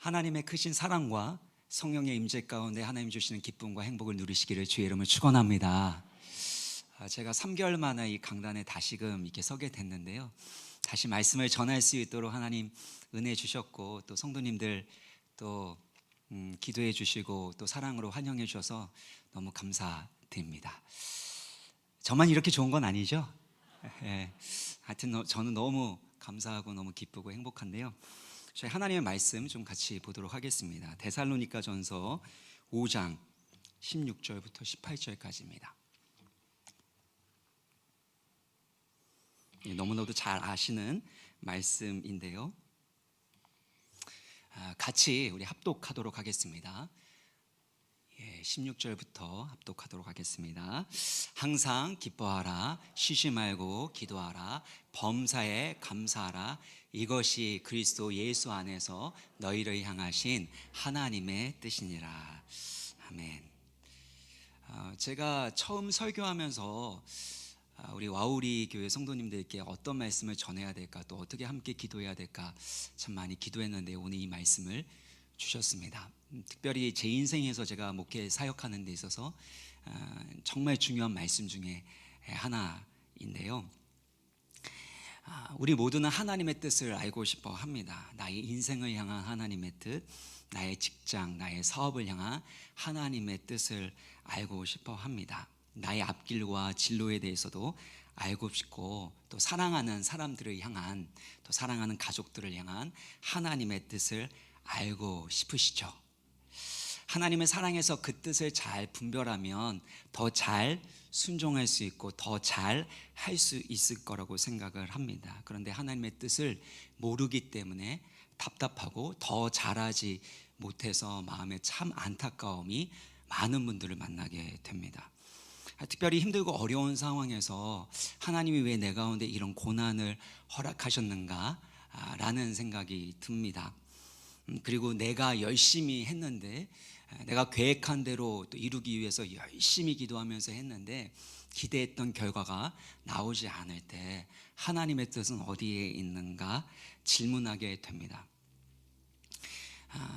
하나님의 크신 사랑과 성령의 임재 가운데 하나님 주시는 기쁨과 행복을 누리시기를 주의 이름을 축원합니다. 제가 3개월 만에 이 강단에 다시금 이렇게 서게 됐는데요, 다시 말씀을 전할 수 있도록 하나님 은혜 주셨고, 또 성도님들 또 기도해 주시고 또 사랑으로 환영해 주셔서 너무 감사드립니다. 저만 이렇게 좋은 건 아니죠? 하여튼 저는 너무 감사하고 너무 기쁘고 행복한데요, 저희 하나님의 말씀 좀 같이 보도록 하겠습니다. 데살로니가전서 5장 16절부터 18절까지입니다. 너무나도 잘 아시는 말씀인데요, 같이 우리 합독하도록 하겠습니다. 16절부터 합독하도록 하겠습니다. 항상 기뻐하라, 쉬지 말고 기도하라, 범사에 감사하라. 이것이 그리스도 예수 안에서 너희를 향하신 하나님의 뜻이니라. 아멘. 제가 처음 설교하면서 우리 와우리 교회 성도님들께 어떤 말씀을 전해야 될까, 또 어떻게 함께 기도해야 될까 참 많이 기도했는데, 오늘 이 말씀을 주셨습니다. 특별히 제 인생에서 제가 목회 사역하는 데 있어서 정말 중요한 말씀 중에 하나인데요, 우리 모두는 하나님의 뜻을 알고 싶어 합니다. 나의 인생을 향한 하나님의 뜻, 나의 직장, 나의 사업을 향한 하나님의 뜻을 알고 싶어 합니다. 나의 앞길과 진로에 대해서도 알고 싶고, 또 사랑하는 사람들을 향한, 또 사랑하는 가족들을 향한 하나님의 뜻을 알고 싶으시죠? 하나님의 사랑에서 그 뜻을 잘 분별하면 더 잘 순종할 수 있고 더 잘 할 수 있을 거라고 생각을 합니다. 그런데 하나님의 뜻을 모르기 때문에 답답하고 더 잘하지 못해서 마음에 참 안타까움이 많은 분들을 만나게 됩니다. 특별히 힘들고 어려운 상황에서 하나님이 왜 내 가운데 이런 고난을 허락하셨는가 라는 생각이 듭니다. 그리고 내가 열심히 했는데, 내가 계획한 대로 또 이루기 위해서 열심히 기도하면서 했는데 기대했던 결과가 나오지 않을 때 하나님의 뜻은 어디에 있는가 질문하게 됩니다.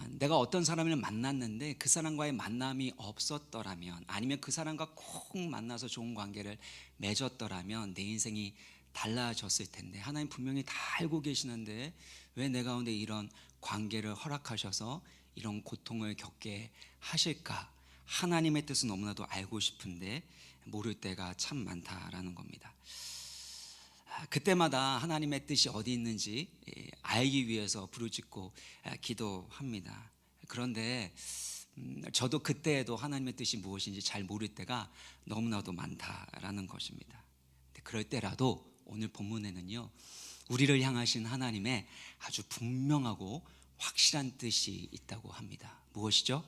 내가 어떤 사람을 만났는데 그 사람과의 만남이 없었더라면, 아니면 그 사람과 꼭 만나서 좋은 관계를 맺었더라면 내 인생이 달라졌을 텐데, 하나님 분명히 다 알고 계시는데 왜 내 가운데 이런 관계를 허락하셔서 이런 고통을 겪게 하실까? 하나님의 뜻은 너무나도 알고 싶은데 모를 때가 참 많다라는 겁니다. 그때마다 하나님의 뜻이 어디 있는지 알기 위해서 부르짖고 기도합니다. 그런데 저도 그때에도 하나님의 뜻이 무엇인지 잘 모를 때가 너무나도 많다라는 것입니다. 그럴 때라도 오늘 본문에는요, 우리를 향하신 하나님의 아주 분명하고 확실한 뜻이 있다고 합니다. 무엇이죠?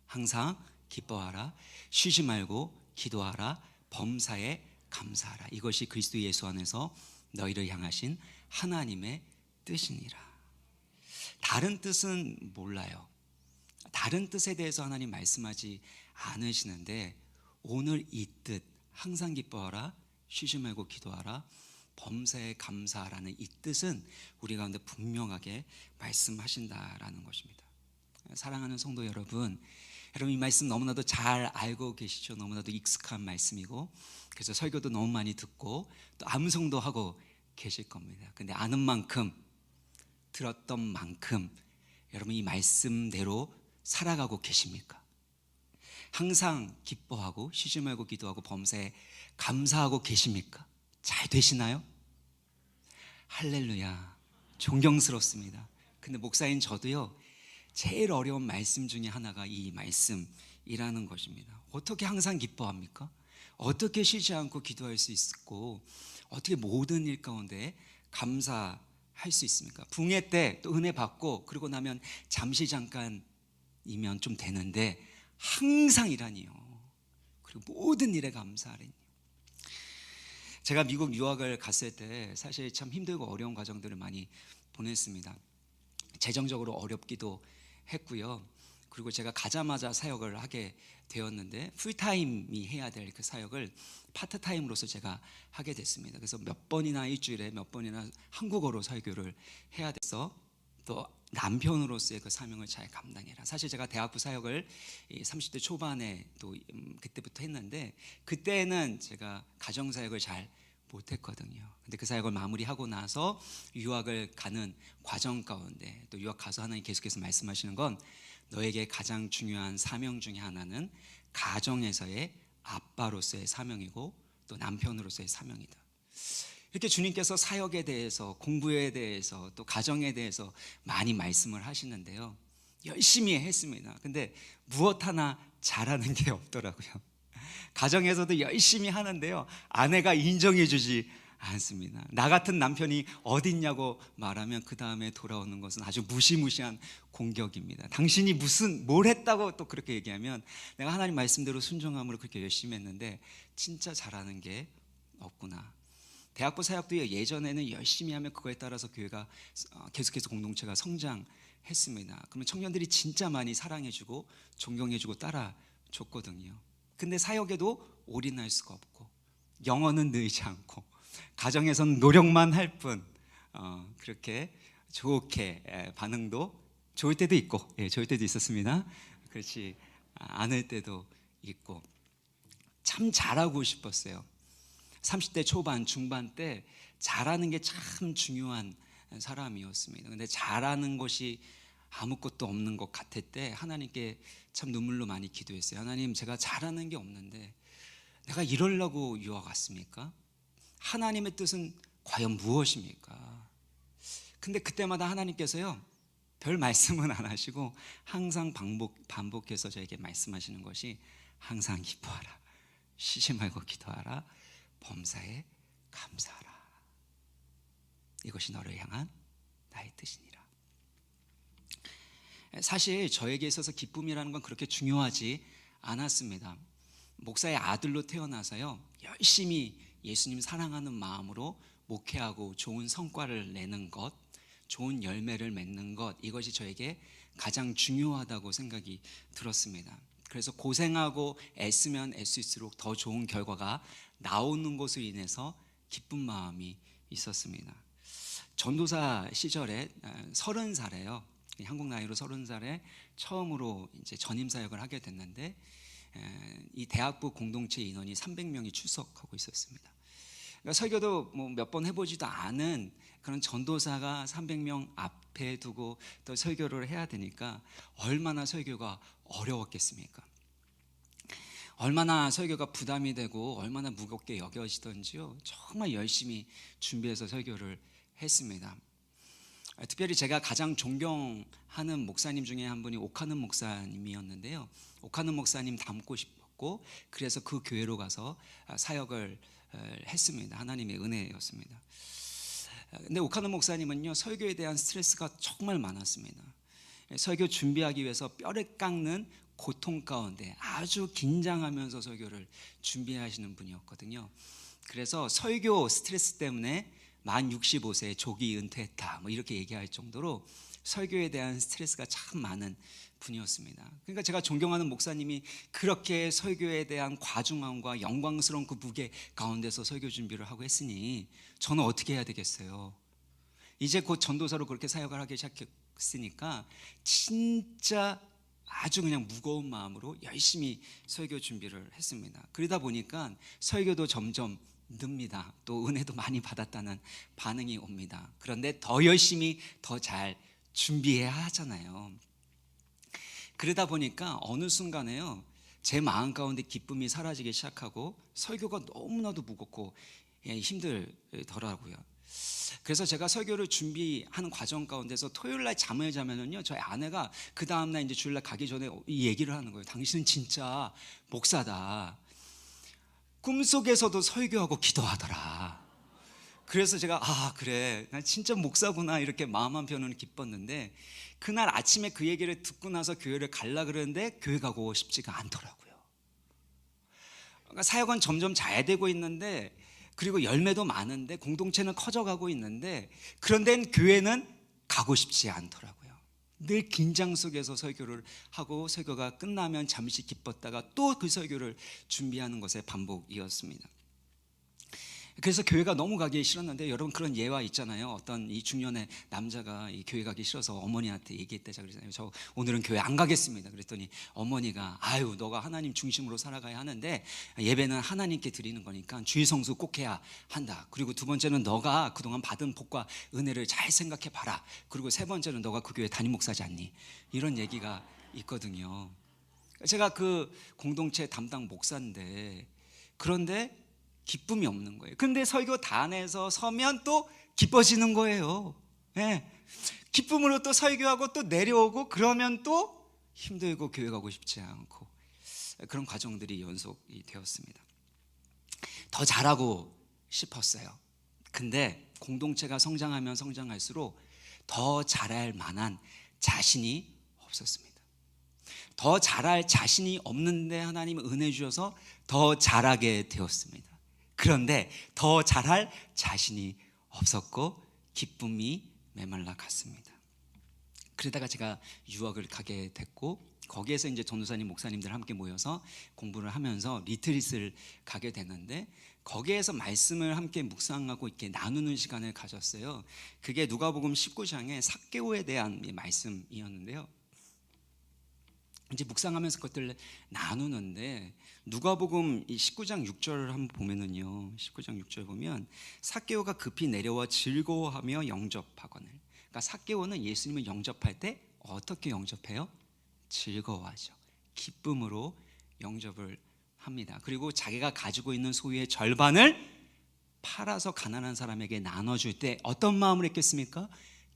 항상 기뻐하라, 쉬지 말고 기도하라, 범사에 감사하라. 이것이 그리스도 예수 안에서 너희를 향하신 하나님의 뜻이니라. 다른 뜻은 몰라요. 다른 뜻에 대해서 하나님 말씀하지 않으시는데, 오늘 이 뜻, 항상 기뻐하라, 쉬지 말고 기도하라, 범사에 감사하라는 이 뜻은 우리 가운데 분명하게 말씀하신다라는 것입니다. 사랑하는 성도 여러분, 이 말씀 너무나도 잘 알고 계시죠? 너무나도 익숙한 말씀이고, 그래서 설교도 너무 많이 듣고 또 암송도 하고 계실 겁니다. 근데 아는 만큼, 들었던 만큼 여러분 이 말씀대로 살아가고 계십니까? 항상 기뻐하고 쉬지 말고 기도하고 범사에 감사하고 계십니까? 잘 되시나요? 할렐루야, 존경스럽습니다. 근데 목사인 저도요, 제일 어려운 말씀 중에 하나가 이 말씀이라는 것입니다. 어떻게 항상 기뻐합니까? 어떻게 쉬지 않고 기도할 수 있고, 어떻게 모든 일 가운데 감사할 수 있습니까? 붕괴 때 또 은혜 받고 그러고 나면 잠시 잠깐이면 좀 되는데 항상이라니요. 그리고 모든 일에 감사하라니. 제가 미국 유학을 갔을 때 사실 참 힘들고 어려운 과정들을 많이 보냈습니다. 재정적으로 어렵기도 했고요. 그리고 제가 가자마자 사역을 하게 되었는데, 풀타임이 해야 될 그 사역을 파트타임으로서 제가 하게 됐습니다. 그래서 몇 번이나 일주일에 몇 번이나 한국어로 설교를 해야 돼서 또 남편으로서의 그 사명을 잘 감당해라. 사실 제가 대학부 사역을 30대 초반에 또 그때부터 했는데, 그때는 제가 가정 사역을 잘 못했거든요. 근데 그 사역을 마무리하고 나서 유학을 가는 과정 가운데, 또 유학 가서 하나님 계속해서 말씀하시는 건, 너에게 가장 중요한 사명 중에 하나는 가정에서의 아빠로서의 사명이고 또 남편으로서의 사명이다. 이렇게 주님께서 사역에 대해서, 공부에 대해서, 또 가정에 대해서 많이 말씀을 하시는데요, 열심히 했습니다. 근데 무엇 하나 잘하는 게 없더라고요. 가정에서도 열심히 하는데요, 아내가 인정해 주지 않습니다. 나 같은 남편이 어딨냐고 말하면 그 다음에 돌아오는 것은 아주 무시무시한 공격입니다. 당신이 뭘 했다고 또 그렇게 얘기하면, 내가 하나님 말씀대로 순종함으로 그렇게 열심히 했는데 진짜 잘하는 게 없구나. 대학부 사역도 예전에는 열심히 하면 그거에 따라서 교회가 계속해서 공동체가 성장했습니다. 그러면 청년들이 진짜 많이 사랑해주고 존경해주고 따라줬거든요. 근데 사역에도 올인할 수가 없고, 영어는 늘지 않고, 가정에서는 노력만 할 뿐, 그렇게 좋게 반응도 좋을 때도 있고, 좋을 때도 있었습니다. 그렇지 않을 때도 있고, 참 잘하고 싶었어요. 30대 초반 중반 때 잘하는 게 참 중요한 사람이었습니다. 근데 잘하는 것이 아무것도 없는 것 같을 때 하나님께 참 눈물로 많이 기도했어요. 하나님, 제가 잘하는 게 없는데 내가 이러려고 유학 왔습니까? 하나님의 뜻은 과연 무엇입니까? 근데 그때마다 하나님께서요, 별 말씀은 안 하시고 항상 반복해서 저에게 말씀하시는 것이, 항상 기뻐하라, 쉬지 말고 기도하라, 범사에 감사하라. 이것이 너를 향한 나의 뜻이니라. 사실 저에게 있어서 기쁨이라는 건 그렇게 중요하지 않았습니다. 목사의 아들로 태어나서요, 열심히 예수님 사랑하는 마음으로 목회하고 좋은 성과를 내는 것, 좋은 열매를 맺는 것, 이것이 저에게 가장 중요하다고 생각이 들었습니다. 그래서 고생하고 애쓰면 애쓸수록 더 좋은 결과가 나오는 것으로 인해서 기쁜 마음이 있었습니다. 전도사 시절에 30살에요. 한국 나이로 30살에 처음으로 이제 전임 사역을 하게 됐는데, 이 대학부 공동체 인원이 300명이 출석하고 있었습니다. 그러니까 설교도 뭐 몇 번 해보지도 않은 그런 전도사가 300명 앞에 두고 또 설교를 해야 되니까 얼마나 설교가 어려웠겠습니까? 얼마나 설교가 부담이 되고 얼마나 무겁게 여겨지던지요, 정말 열심히 준비해서 설교를 했습니다. 특별히 제가 가장 존경하는 목사님 중에 한 분이 오카는 목사님이었는데요, 오카는 목사님 닮고 싶었고, 그래서 그 교회로 가서 사역을 했습니다. 하나님의 은혜였습니다. 근데 오카는 목사님은요, 설교에 대한 스트레스가 정말 많았습니다. 설교 준비하기 위해서 뼈를 깎는 고통 가운데 아주 긴장하면서 설교를 준비하시는 분이었거든요. 그래서 설교 스트레스 때문에 만 65세에 조기 은퇴했다, 뭐 이렇게 얘기할 정도로 설교에 대한 스트레스가 참 많은 분이었습니다. 그러니까 제가 존경하는 목사님이 그렇게 설교에 대한 과중함과 영광스러운 그 무게 가운데서 설교 준비를 하고 했으니 저는 어떻게 해야 되겠어요? 이제 곧 전도사로 그렇게 사역을 하기 시작했으니까 진짜 아주 그냥 무거운 마음으로 열심히 설교 준비를 했습니다. 그러다 보니까 설교도 점점 늡니다. 또 은혜도 많이 받았다는 반응이 옵니다. 그런데 더 열심히 더 잘 준비해야 하잖아요. 그러다 보니까 어느 순간에요, 제 마음 가운데 기쁨이 사라지기 시작하고 설교가 너무나도 무겁고 힘들더라고요. 그래서 제가 설교를 준비하는 과정 가운데서 토요일날 잠을 자면은요, 저희 아내가 그 다음날 이제 주일날 가기 전에 이 얘기를 하는 거예요. 당신은 진짜 목사다. 꿈속에서도 설교하고 기도하더라. 그래서 제가 그래, 난 진짜 목사구나, 이렇게 마음 한편으로는 기뻤는데, 그날 아침에 그 얘기를 듣고 나서 교회를 가려고 그러는데 교회 가고 싶지가 않더라고요. 그러니까 사역은 점점 잘 되고 있는데, 그리고 열매도 많은데, 공동체는 커져가고 있는데, 그런데 교회는 가고 싶지 않더라고요. 늘 긴장 속에서 설교를 하고 설교가 끝나면 잠시 기뻤다가 또 그 설교를 준비하는 것의 반복이었습니다. 그래서 교회가 너무 가기 싫었는데, 여러분 그런 예화 있잖아요. 어떤 이 중년의 남자가 이 교회 가기 싫어서 어머니한테 얘기했대자 그러잖아요. 저 오늘은 교회 안 가겠습니다. 그랬더니 어머니가 아유, 너가 하나님 중심으로 살아가야 하는데 예배는 하나님께 드리는 거니까 주일 성수 꼭 해야 한다. 그리고 두 번째는 너가 그동안 받은 복과 은혜를 잘 생각해 봐라. 그리고 세 번째는 너가 그 교회 담임 목사지 않니? 이런 얘기가 있거든요. 제가 그 공동체 담당 목사인데, 그런데 기쁨이 없는 거예요. 근데 설교단에서 서면 또 기뻐지는 거예요. 예. 기쁨으로 또 설교하고 또 내려오고, 그러면 또 힘들고 교회 가고 싶지 않고, 그런 과정들이 연속이 되었습니다. 더 잘하고 싶었어요. 근데 공동체가 성장하면 성장할수록 더 잘할 만한 자신이 없었습니다. 더 잘할 자신이 없는데 하나님은 은혜 주셔서 더 잘하게 되었습니다. 그런데 더 잘할 자신이 없었고 기쁨이 메말라 갔습니다. 그러다가 제가 유학을 가게 됐고, 거기에서 이제 전도사님 목사님들 함께 모여서 공부를 하면서 리트릿을 가게 됐는데, 거기에서 말씀을 함께 묵상하고 이렇게 나누는 시간을 가졌어요. 그게 누가복음 19장의 삭개오에 대한 말씀이었는데요. 이제 묵상하면서 그것들을 나누는데, 누가복음 19장 6절을 한번 보면은요, 19장 6절 보면 삭개오가 급히 내려와 즐거워하며 영접하거늘. 그러니까 삭개오는 예수님을 영접할 때 어떻게 영접해요? 즐거워하죠. 기쁨으로 영접을 합니다. 그리고 자기가 가지고 있는 소유의 절반을 팔아서 가난한 사람에게 나눠줄 때 어떤 마음으로 했겠습니까?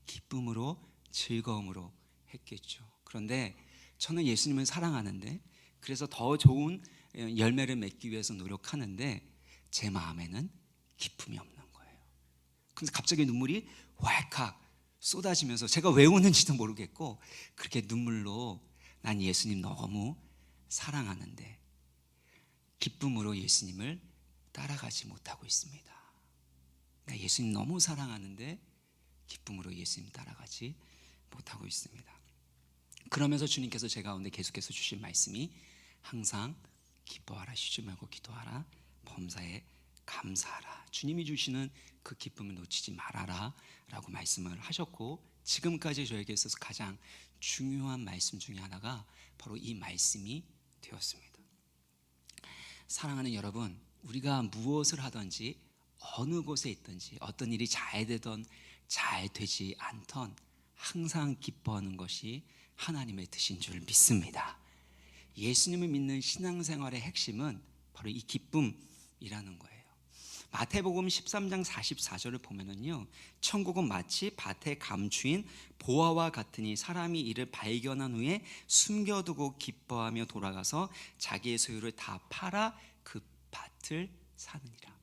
기쁨으로, 즐거움으로 했겠죠. 그런데 저는 예수님을 사랑하는데, 그래서 더 좋은 열매를 맺기 위해서 노력하는데 제 마음에는 기쁨이 없는 거예요. 그래서 갑자기 눈물이 왈칵 쏟아지면서 제가 왜 우는지도 모르겠고, 그렇게 눈물로 난 예수님 너무 사랑하는데 기쁨으로 예수님을 따라가지 못하고 있습니다. 나 예수님 너무 사랑하는데 기쁨으로 예수님 따라가지 못하고 있습니다. 그러면서 주님께서 제 가운데 계속해서 주신 말씀이 항상 기뻐하라, 쉬지 말고 기도하라, 범사에 감사하라. 주님이 주시는 그 기쁨을 놓치지 말아라 라고 말씀을 하셨고, 지금까지 저에게 있어서 가장 중요한 말씀 중에 하나가 바로 이 말씀이 되었습니다. 사랑하는 여러분, 우리가 무엇을 하든지 어느 곳에 있든지 어떤 일이 잘 되든 잘 되지 않던 항상 기뻐하는 것이 하나님의 뜻인 줄 믿습니다. 예수님을 믿는 신앙생활의 핵심은 바로 이 기쁨이라는 거예요. 마태복음 13장 44절을 보면은요, 천국은 마치 밭에 감추인 보화와 같으니 사람이 이를 발견한 후에 숨겨두고 기뻐하며 돌아가서 자기의 소유를 다 팔아 그 밭을 사느니라.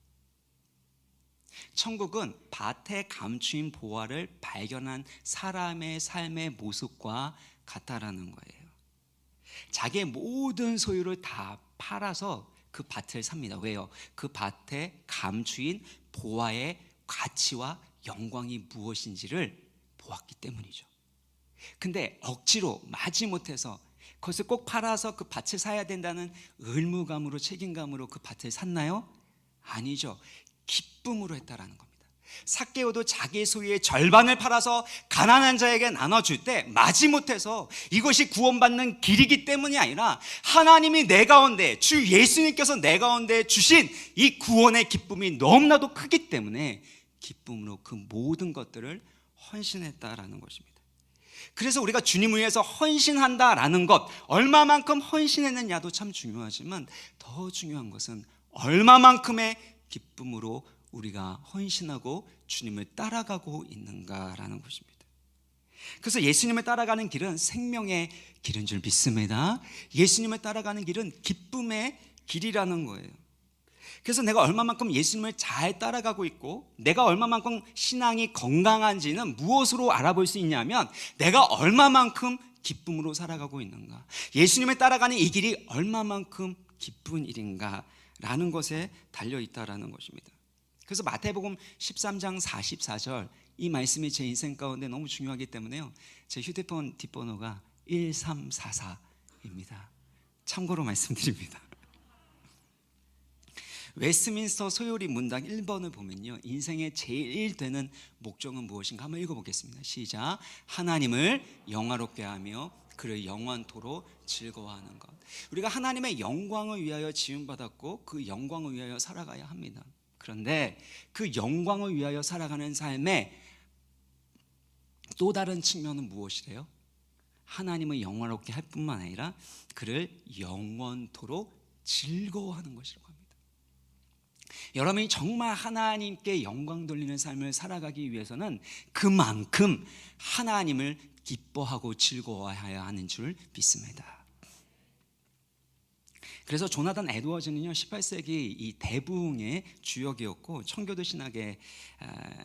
천국은 밭에 감추인 보화를 발견한 사람의 삶의 모습과 같다라는 거예요. 자기의 모든 소유를 다 팔아서 그 밭을 삽니다. 왜요? 그 밭에 감추인 보화의 가치와 영광이 무엇인지를 보았기 때문이죠. 근데 억지로 마지못해서 그것을 꼭 팔아서 그 밭을 사야 된다는 의무감으로, 책임감으로 그 밭을 샀나요? 아니죠. 기쁨으로 했다라는 겁니다. 삭개오도 자기 소유의 절반을 팔아서 가난한 자에게 나눠줄 때 마지못해서 이것이 구원받는 길이기 때문이 아니라 하나님이 내 가운데, 주 예수님께서 내 가운데 주신 이 구원의 기쁨이 너무나도 크기 때문에 기쁨으로 그 모든 것들을 헌신했다라는 것입니다. 그래서 우리가 주님을 위해서 헌신한다라는 것, 얼마만큼 헌신했느냐도 참 중요하지만 더 중요한 것은 얼마만큼의 기쁨으로 우리가 헌신하고 주님을 따라가고 있는가라는 것입니다. 그래서 예수님을 따라가는 길은 생명의 길인 줄 믿습니다. 예수님을 따라가는 길은 기쁨의 길이라는 거예요. 그래서 내가 얼마만큼 예수님을 잘 따라가고 있고 내가 얼마만큼 신앙이 건강한지는 무엇으로 알아볼 수 있냐면 내가 얼마만큼 기쁨으로 살아가고 있는가, 예수님을 따라가는 이 길이 얼마만큼 기쁜 일인가라는 것에 달려있다라는 것입니다. 그래서 마태복음 13장 44절, 이 말씀이 제 인생 가운데 너무 중요하기 때문에요, 제 휴대폰 뒷번호가 1344입니다. 참고로 말씀드립니다. 웨스트민스터 소요리 문답 1번을 보면요, 인생의 제일 되는 목적은 무엇인가 한번 읽어보겠습니다. 시작. 하나님을 영화롭게 하며 그를 영원토록 즐거워하는 것. 우리가 하나님의 영광을 위하여 지음받았고 그 영광을 위하여 살아가야 합니다. 그런데 그 영광을 위하여 살아가는 삶의 또 다른 측면은 무엇이래요? 하나님을 영화롭게 할 뿐만 아니라 그를 영원토록 즐거워하는 것이라고 합니다. 여러분이 정말 하나님께 영광 돌리는 삶을 살아가기 위해서는 그만큼 하나님을 기뻐하고 즐거워해야 하는 줄 믿습니다. 그래서 조나단 에드워즈는요, 18세기 이 대부흥의 주역이었고 청교도 신학의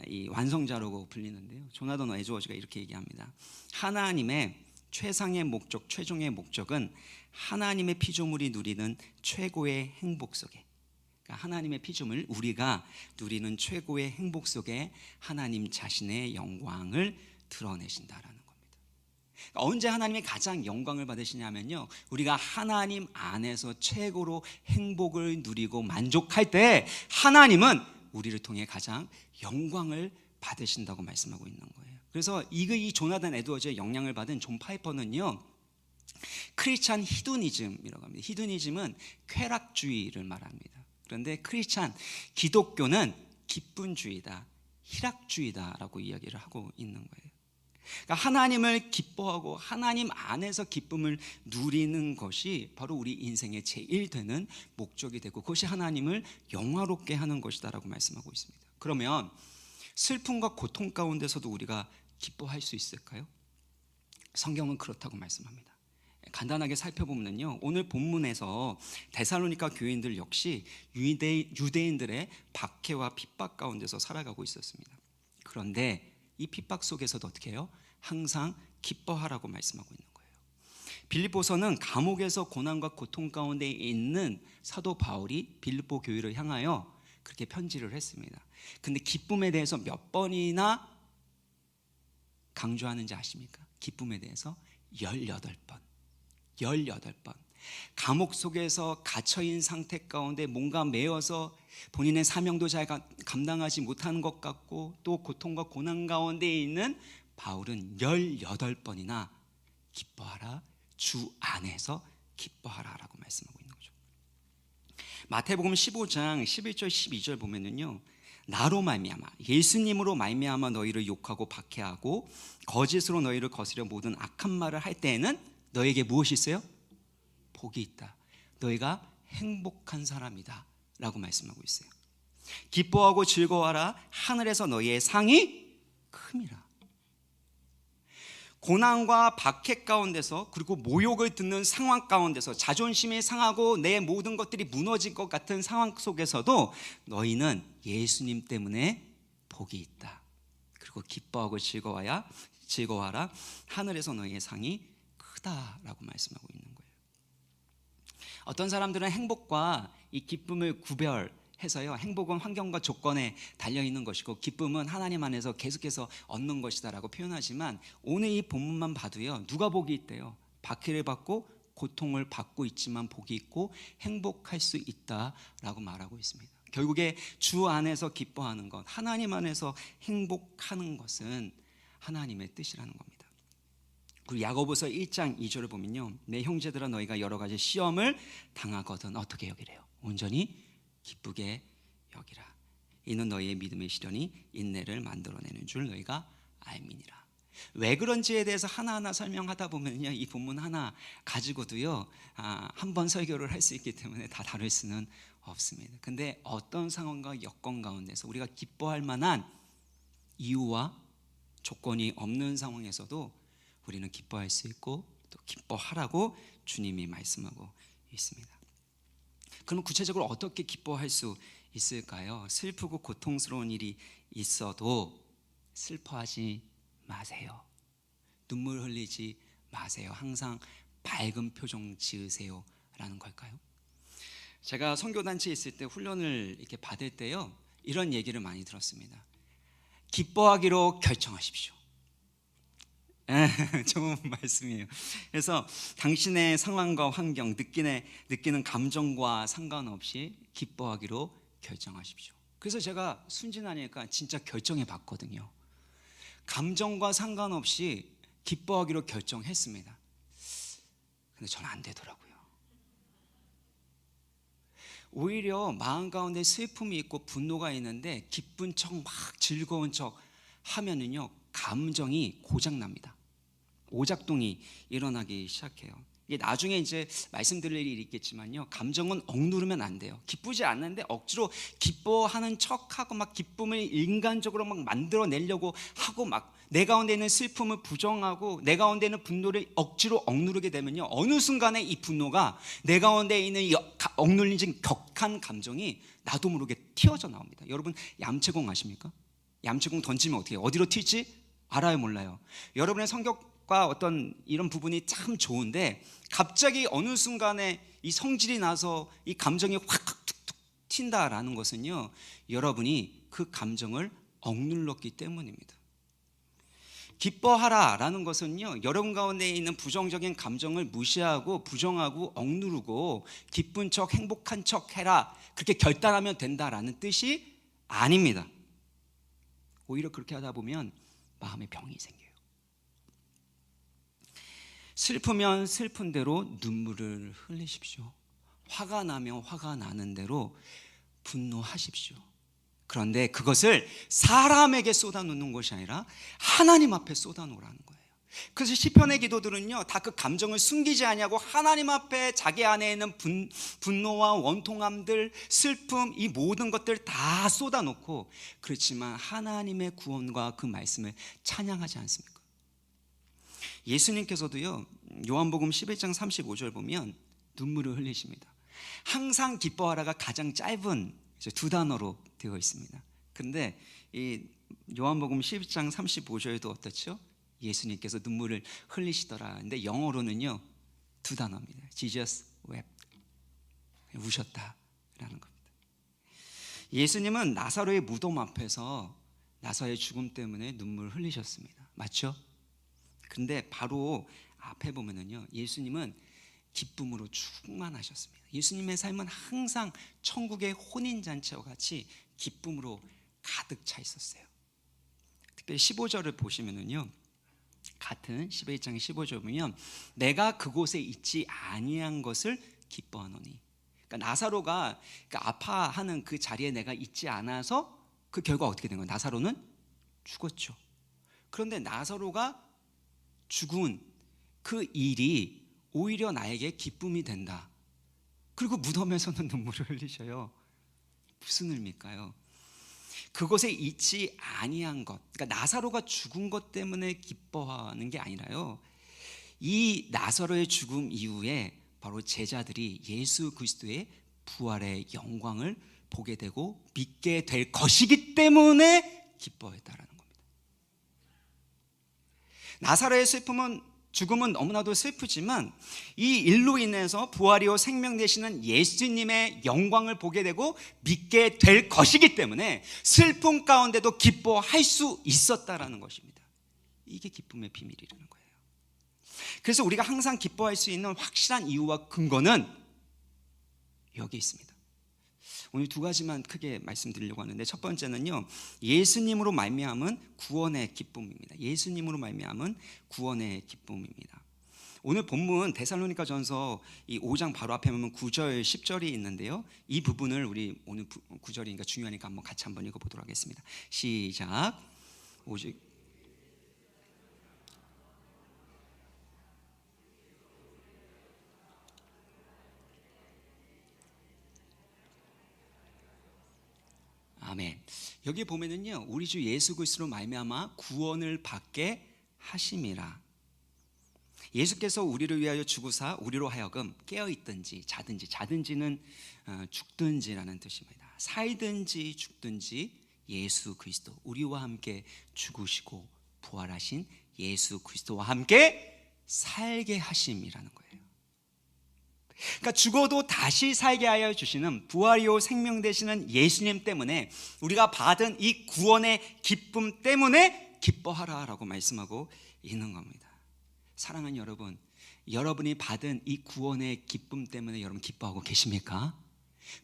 이 완성자라고 불리는데요, 조나단 에드워즈가 이렇게 얘기합니다. 하나님의 최상의 목적, 최종의 목적은 하나님의 피조물이 누리는 최고의 행복 속에, 그러니까 하나님의 피조물 우리가 누리는 최고의 행복 속에 하나님 자신의 영광을 드러내신다라는 겁니다. 그러니까 언제 하나님이 가장 영광을 받으시냐면요, 우리가 하나님 안에서 최고로 행복을 누리고 만족할 때 하나님은 우리를 통해 가장 영광을 받으신다고 말씀하고 있는 거예요. 그래서 이 조나단 에드워즈의 영향을 받은 존 파이퍼는요, 크리스찬 히두니즘이라고 합니다. 히두니즘은 쾌락주의를 말합니다. 그런데 크리스찬 기독교는 기쁨주의다, 희락주의다라고 이야기를 하고 있는 거예요. 그러니까 하나님을 기뻐하고 하나님 안에서 기쁨을 누리는 것이 바로 우리 인생의 제일 되는 목적이 되고 그것이 하나님을 영화롭게 하는 것이다라고 말씀하고 있습니다. 그러면 슬픔과 고통 가운데서도 우리가 기뻐할 수 있을까요? 성경은 그렇다고 말씀합니다. 간단하게 살펴보면요, 오늘 본문에서 데살로니가 교인들 역시 유대인들의 박해와 핍박 가운데서 살아가고 있었습니다. 그런데 이 핍박 속에서도 어떻게 해요? 항상 기뻐하라고 말씀하고 있는 거예요. 빌립보서는 감옥에서 고난과 고통 가운데 있는 사도 바울이 빌립보 교회를 향하여 그렇게 편지를 했습니다. 근데 기쁨에 대해서 몇 번이나 강조하는지 아십니까? 기쁨에 대해서 18번. 18번. 감옥 속에서 갇혀있는 상태 가운데 뭔가 매여서 본인의 사명도 잘 감당하지 못하는 것 같고 또 고통과 고난 가운데 있는 바울은 18번이나 기뻐하라, 주 안에서 기뻐하라 라고 말씀하고 있는 거죠. 마태복음 15장 11절 12절 보면은요, 나로 말미암아 예수님으로 말미암아 너희를 욕하고 박해하고 거짓으로 너희를 거스려 모든 악한 말을 할 때에는 너에게 무엇이 있어요? 복이 있다. 너희가 행복한 사람이다 라고 말씀하고 있어요. 기뻐하고 즐거워하라. 하늘에서 너희의 상이 큼이라. 고난과 박해 가운데서 그리고 모욕을 듣는 상황 가운데서 자존심이 상하고 내 모든 것들이 무너질 것 같은 상황 속에서도 너희는 예수님 때문에 복이 있다. 그리고 기뻐하고 즐거워하라. 하늘에서 너희의 상이 크다라고 말씀하고 있는 거예요. 어떤 사람들은 행복과 이 기쁨을 구별해서요, 행복은 환경과 조건에 달려있는 것이고 기쁨은 하나님 안에서 계속해서 얻는 것이다라고 표현하지만 오늘 이 본문만 봐도요, 누가 복이 있대요? 박해를 받고 고통을 받고 있지만 복이 있고 행복할 수 있다라고 말하고 있습니다. 결국에 주 안에서 기뻐하는 것, 하나님 안에서 행복하는 것은 하나님의 뜻이라는 겁니다. 그리고 야고보서 1장 2절을 보면요, 내 형제들아 너희가 여러 가지 시험을 당하거든 어떻게 여기래요? 온전히 기쁘게 여기라. 이는 너희의 믿음의 시련이 인내를 만들어내는 줄 너희가 알미니라. 왜 그런지에 대해서 하나하나 설명하다 보면요, 이 본문 하나 가지고도요, 한 번 설교를 할 수 있기 때문에 다 다룰 수는 없습니다. 근데 어떤 상황과 여건 가운데서 우리가 기뻐할 만한 이유와 조건이 없는 상황에서도 우리는 기뻐할 수 있고 또 기뻐하라고 주님이 말씀하고 있습니다. 그럼 구체적으로 어떻게 기뻐할 수 있을까요? 슬프고 고통스러운 일이 있어도 슬퍼하지 마세요. 눈물 흘리지 마세요. 항상 밝은 표정 지으세요 라는 걸까요? 제가 선교단체에 있을 때 훈련을 이렇게 받을 때요, 이런 얘기를 많이 들었습니다. 기뻐하기로 결정하십시오. 좋은 말씀이에요. 그래서 당신의 상황과 환경, 느끼는 감정과 상관없이 기뻐하기로 결정하십시오. 그래서 제가 순진하니까 진짜 결정해 봤거든요. 감정과 상관없이 기뻐하기로 결정했습니다. 근데 저는 안 되더라고요. 오히려 마음 가운데 슬픔이 있고 분노가 있는데 기쁜 척 막 즐거운 척 하면은요, 감정이 고장납니다. 오작동이 일어나기 시작해요. 이게 나중에 이제 말씀드릴 일이 있겠지만요, 감정은 억누르면 안 돼요. 기쁘지 않는데 억지로 기뻐하는 척하고 막 기쁨을 인간적으로 막 만들어내려고 하고 막 내 가운데 있는 슬픔을 부정하고 내 가운데 있는 분노를 억지로 억누르게 되면요, 어느 순간에 이 분노가 내 가운데 있는 이 억눌린 격한 감정이 나도 모르게 튀어져 나옵니다. 여러분 얌체공 아십니까? 얌체공 던지면 어떻게 해요? 어디로 튀지? 알아요, 몰라요? 여러분의 성격과 어떤 이런 부분이 참 좋은데 갑자기 어느 순간에 이 성질이 나서 이 감정이 확 툭툭 튄다라는 것은요, 여러분이 그 감정을 억눌렀기 때문입니다. 기뻐하라 라는 것은요, 여러분 가운데 있는 부정적인 감정을 무시하고 부정하고 억누르고 기쁜 척 행복한 척 해라, 그렇게 결단하면 된다라는 뜻이 아닙니다. 오히려 그렇게 하다 보면 마음에 병이 생겨요. 슬프면 슬픈 대로 눈물을 흘리십시오. 화가 나면 화가 나는 대로 분노하십시오. 그런데 그것을 사람에게 쏟아놓는 것이 아니라 하나님 앞에 쏟아놓으라는 거예요. 그래서 시편의 기도들은요, 다 그 감정을 숨기지 아니하고 하나님 앞에 자기 안에 있는 분노와 원통함들, 슬픔, 이 모든 것들 다 쏟아놓고, 그렇지만 하나님의 구원과 그 말씀을 찬양하지 않습니까? 예수님께서도요, 요한복음 11장 35절 보면 눈물을 흘리십니다. 항상 기뻐하라가 가장 짧은 두 단어로 되어 있습니다. 근데 이 요한복음 11장 35절도 어떻죠? 예수님께서 눈물을 흘리시더라. 근데 영어로는요, 두 단어입니다. Jesus wept. 우셨다라는 겁니다. 예수님은 나사로의 무덤 앞에서 나사로의 죽음 때문에 눈물을 흘리셨습니다. 맞죠? 근데 바로 앞에 보면은요, 예수님은 기쁨으로 충만하셨습니다. 예수님의 삶은 항상 천국의 혼인잔치와 같이 기쁨으로 가득 차 있었어요. 특별히 15절을 보시면은요, 같은 11장 15절 보면 내가 그곳에 있지 아니한 것을 기뻐하노니, 그러니까 나사로가 아파하는 그 자리에 내가 있지 않아서 그 결과 어떻게 된 거예요? 나사로는 죽었죠. 그런데 나사로가 죽은 그 일이 오히려 나에게 기쁨이 된다. 그리고 무덤에서는 눈물을 흘리셔요. 무슨 의미일까요? 그곳에 있지 아니한 것, 그러니까 나사로가 죽은 것 때문에 기뻐하는 게 아니라요, 이 나사로의 죽음 이후에 바로 제자들이 예수 그리스도의 부활의 영광을 보게 되고 믿게 될 것이기 때문에 기뻐했다라는 겁니다. 나사로의 죽음은 너무나도 슬프지만 이 일로 인해서 부활이요 생명 되시는 예수님의 영광을 보게 되고 믿게 될 것이기 때문에 슬픔 가운데도 기뻐할 수 있었다라는 것입니다. 이게 기쁨의 비밀이라는 거예요. 그래서 우리가 항상 기뻐할 수 있는 확실한 이유와 근거는 여기 있습니다. 오늘 두 가지만 크게 말씀드리려고 하는데, 첫 번째는요, 예수님으로 말미암은 구원의 기쁨입니다. 예수님으로 말미암은 구원의 기쁨입니다. 오늘 본문 데살로니가전서 이 5장 바로 앞에 보면 9절 10절이 있는데요, 이 부분을 우리 오늘 9절이니까 중요하니까 한번 같이 한번 읽어보도록 하겠습니다. 시작. 오직 아멘. 여기 보면은요, 우리 주 예수 그리스도로 말미암아 구원을 받게 하심이라. 예수께서 우리를 위하여 죽으사 우리로 하여금 깨어 있든지 자든지는 죽든지라는 뜻입니다. 살든지 죽든지 예수 그리스도, 우리와 함께 죽으시고 부활하신 예수 그리스도와 함께 살게 하심이라는 거예요. 그러니까 죽어도 다시 살게 하여 주시는 부활이요 생명 되시는 예수님 때문에, 우리가 받은 이 구원의 기쁨 때문에 기뻐하라라고 말씀하고 있는 겁니다. 사랑하는 여러분, 여러분이 받은 이 구원의 기쁨 때문에 여러분 기뻐하고 계십니까?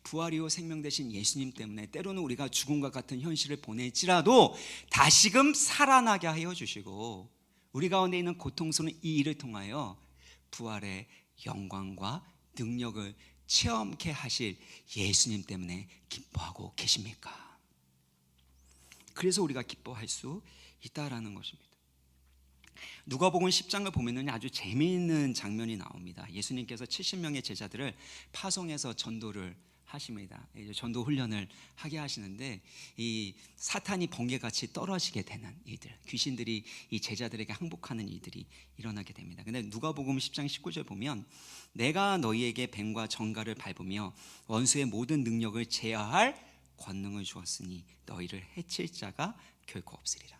부활이요 생명 되신 예수님 때문에 때로는 우리가 죽음과 같은 현실을 보낼지라도 다시금 살아나게 하여 주시고 우리 가운데 있는 고통스러운 이 일을 통하여 부활의 영광과 능력을 체험케 하실 예수님 때문에 기뻐하고 계십니까? 그래서 우리가 기뻐할 수 있다라는 것입니다. 누가복음 10장을 보면은 아주 재미있는 장면이 나옵니다. 예수님께서 70명의 제자들을 파송해서 전도를 하십니다. 전도 훈련을 하게 하시는데 이 사탄이 번개같이 떨어지게 되는 일들, 귀신들이 이 제자들에게 항복하는 일들이 일어나게 됩니다. 근데 누가복음 10장 19절 보면 내가 너희에게 뱀과 정갈을 밟으며 원수의 모든 능력을 제어할 권능을 주었으니 너희를 해칠 자가 결코 없으리라.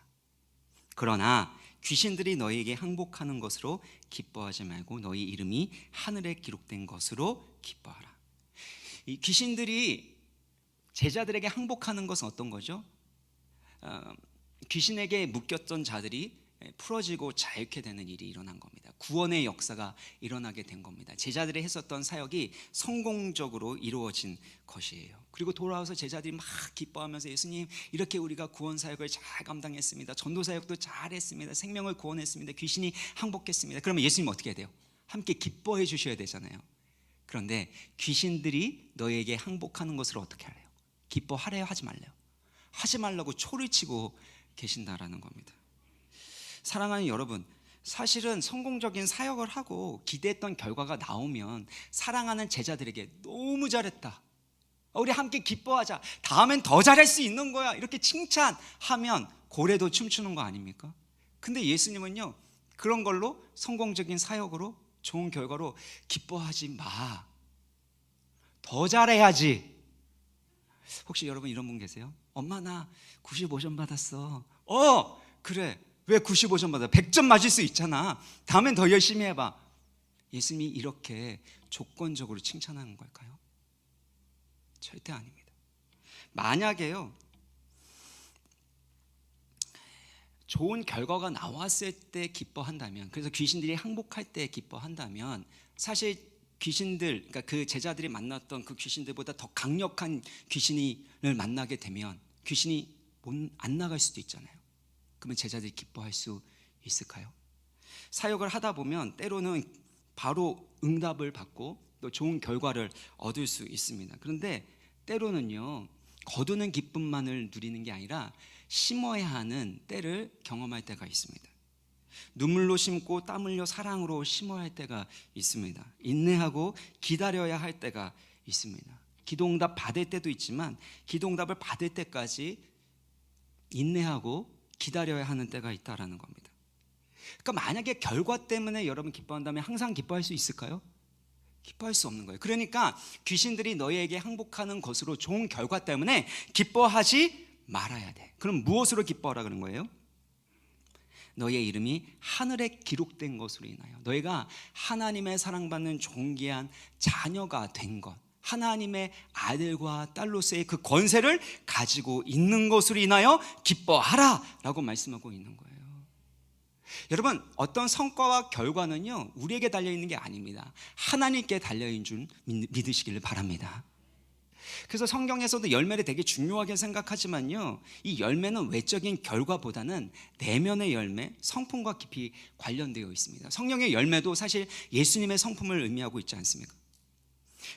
그러나 귀신들이 너희에게 항복하는 것으로 기뻐하지 말고 너희 이름이 하늘에 기록된 것으로 기뻐하라. 이 귀신들이 제자들에게 항복하는 것은 어떤 거죠? 귀신에게 묶였던 자들이 풀어지고 자유케 되는 일이 일어난 겁니다. 구원의 역사가 일어나게 된 겁니다. 제자들이 했었던 사역이 성공적으로 이루어진 것이에요. 그리고 돌아와서 제자들이 막 기뻐하면서 예수님 이렇게 우리가 구원 사역을 잘 감당했습니다. 전도 사역도 잘했습니다. 생명을 구원했습니다. 귀신이 항복했습니다. 그러면 예수님 어떻게 해야 돼요? 함께 기뻐해 주셔야 되잖아요. 그런데 귀신들이 너에게 항복하는 것을 어떻게 하래요? 기뻐하래요? 하지 말래요? 하지 말라고 초를 치고 계신다라는 겁니다. 사랑하는 여러분, 사실은 성공적인 사역을 하고 기대했던 결과가 나오면 사랑하는 제자들에게 너무 잘했다, 우리 함께 기뻐하자, 다음엔 더 잘할 수 있는 거야, 이렇게 칭찬하면 고래도 춤추는 거 아닙니까? 근데 예수님은요, 그런 걸로 성공적인 사역으로 좋은 결과로 기뻐하지 마, 더 잘해야지. 혹시 여러분 이런 분 계세요? 엄마 나 95점 받았어. 그래, 왜 95점 받아? 100점 맞을 수 있잖아. 다음엔 더 열심히 해봐. 예수님이 이렇게 조건적으로 칭찬하는 걸까요? 절대 아닙니다. 만약에요, 좋은 결과가 나왔을 때 기뻐한다면, 그래서 귀신들이 항복할 때 기뻐한다면, 사실 귀신들, 그러니까 그 제자들이 만났던 그 귀신들보다 더 강력한 귀신을 만나게 되면 귀신이 안 나갈 수도 있잖아요. 그러면 제자들이 기뻐할 수 있을까요? 사역을 하다 보면 때로는 바로 응답을 받고 또 좋은 결과를 얻을 수 있습니다. 그런데 때로는요, 거두는 기쁨만을 누리는 게 아니라 심어야 하는 때를 경험할 때가 있습니다. 눈물로 심고 땀 흘려 사랑으로 심어야 할 때가 있습니다. 인내하고 기다려야 할 때가 있습니다. 기도응답 받을 때도 있지만 기도응답을 받을 때까지 인내하고 기다려야 하는 때가 있다라는 겁니다. 그러니까 만약에 결과 때문에 여러분 기뻐한다면 항상 기뻐할 수 있을까요? 기뻐할 수 없는 거예요. 그러니까 귀신들이 너희에게 항복하는 것으로 좋은 결과 때문에 기뻐하지 말아야 돼. 그럼 무엇으로 기뻐하라 그런 거예요? 너희의 이름이 하늘에 기록된 것으로 인하여, 너희가 하나님의 사랑받는 존귀한 자녀가 된 것, 하나님의 아들과 딸로서의 그 권세를 가지고 있는 것으로 인하여 기뻐하라 라고 말씀하고 있는 거예요. 여러분, 어떤 성과와 결과는요, 우리에게 달려있는 게 아닙니다. 하나님께 달려있는 줄 믿으시기를 바랍니다. 그래서 성경에서도 열매를 되게 중요하게 생각하지만요, 이 열매는 외적인 결과보다는 내면의 열매, 성품과 깊이 관련되어 있습니다. 성령의 열매도 사실 예수님의 성품을 의미하고 있지 않습니까?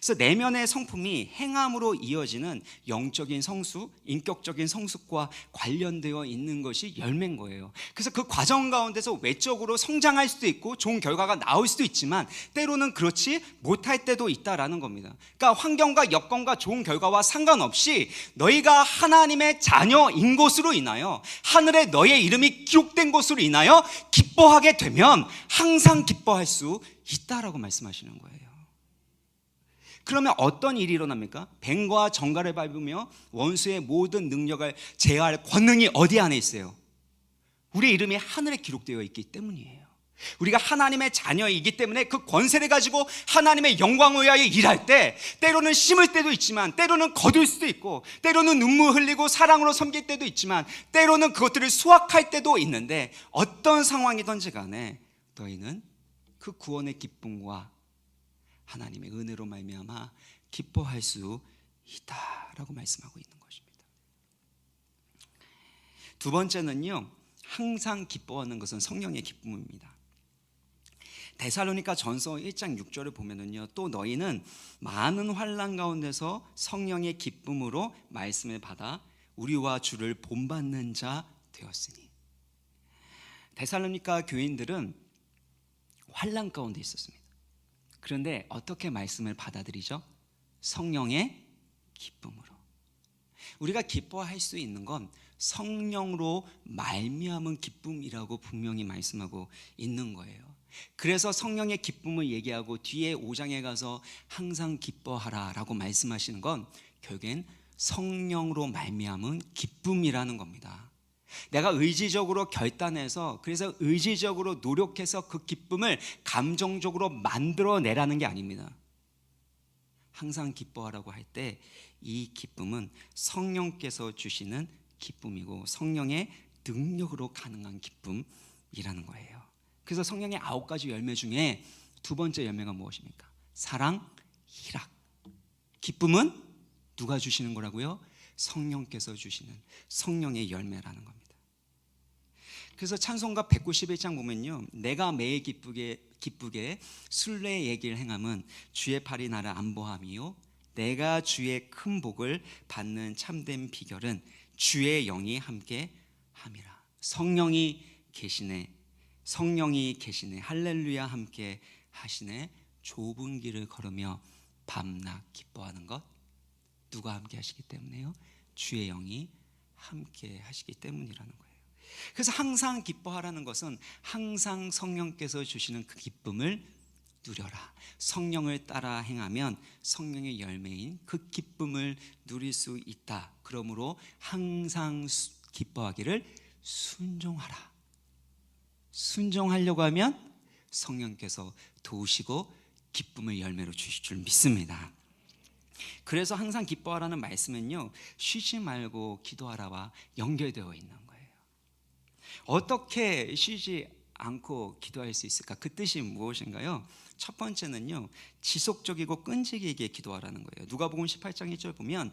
그래서 내면의 성품이 행함으로 이어지는 영적인 성수, 인격적인 성숙과 관련되어 있는 것이 열매인 거예요. 그래서 그 과정 가운데서 외적으로 성장할 수도 있고 좋은 결과가 나올 수도 있지만 때로는 그렇지 못할 때도 있다라는 겁니다. 그러니까 환경과 여건과 좋은 결과와 상관없이 너희가 하나님의 자녀인 것으로 인하여, 하늘에 너의 이름이 기록된 것으로 인하여 기뻐하게 되면 항상 기뻐할 수 있다라고 말씀하시는 거예요. 그러면 어떤 일이 일어납니까? 뱀과 정갈을 밟으며 원수의 모든 능력을 제어할 권능이 어디 안에 있어요? 우리의 이름이 하늘에 기록되어 있기 때문이에요. 우리가 하나님의 자녀이기 때문에 그 권세를 가지고 하나님의 영광을 위하여 일할 때 때로는 심을 때도 있지만 때로는 거둘 수도 있고 때로는 눈물 흘리고 사랑으로 섬길 때도 있지만 때로는 그것들을 수확할 때도 있는데 어떤 상황이든지 간에 너희는 그 구원의 기쁨과 하나님의 은혜로 말미암아 기뻐할 수 있다라고 말씀하고 있는 것입니다. 두 번째는요, 항상 기뻐하는 것은 성령의 기쁨입니다. 데살로니가 전서 1장 6절을 보면은요, 또 너희는 많은 환난 가운데서 성령의 기쁨으로 말씀을 받아 우리와 주를 본받는 자 되었으니. 데살로니가 교인들은 환난 가운데 있었습니다. 그런데 어떻게 말씀을 받아들이죠? 성령의 기쁨으로. 우리가 기뻐할 수 있는 건 성령으로 말미암은 기쁨이라고 분명히 말씀하고 있는 거예요. 그래서 성령의 기쁨을 얘기하고 뒤에 5장에 가서 항상 기뻐하라 라고 말씀하시는 건 결국엔 성령으로 말미암은 기쁨이라는 겁니다. 내가 의지적으로 결단해서 그래서 의지적으로 노력해서 그 기쁨을 감정적으로 만들어내라는 게 아닙니다. 항상 기뻐하라고 할 때 이 기쁨은 성령께서 주시는 기쁨이고 성령의 능력으로 가능한 기쁨이라는 거예요. 그래서 성령의 9가지 열매 중에 두 번째 열매가 무엇입니까? 사랑, 희락. 기쁨은 누가 주시는 거라고요? 성령께서 주시는 성령의 열매라는 겁니다. 그래서 찬송가 191장 보면요, 내가 매일 기쁘게 순례의 얘기를 행함은 주의 팔이 나를 안보함이요 내가 주의 큰 복을 받는 참된 비결은 주의 영이 함께 함이라. 성령이 계시네, 할렐루야 함께 하시네. 좁은 길을 걸으며 밤낮 기뻐하는 것 누가 함께 하시기 때문에요? 주의 영이 함께 하시기 때문이라는 거예요. 그래서 항상 기뻐하라는 것은 항상 성령께서 주시는 그 기쁨을 누려라. 성령을 따라 행하면 성령의 열매인 그 기쁨을 누릴 수 있다. 그러므로 항상 기뻐하기를 순종하라. 순종하려고 하면 성령께서 도우시고 기쁨을 열매로 주실 줄 믿습니다. 그래서 항상 기뻐하라는 말씀은요, 쉬지 말고 기도하라와 연결되어 있는 거예요. 어떻게 쉬지 않고 기도할 수 있을까? 그 뜻이 무엇인가요? 첫 번째는요, 지속적이고 끈질기게 기도하라는 거예요. 누가복음 18장 1절 보면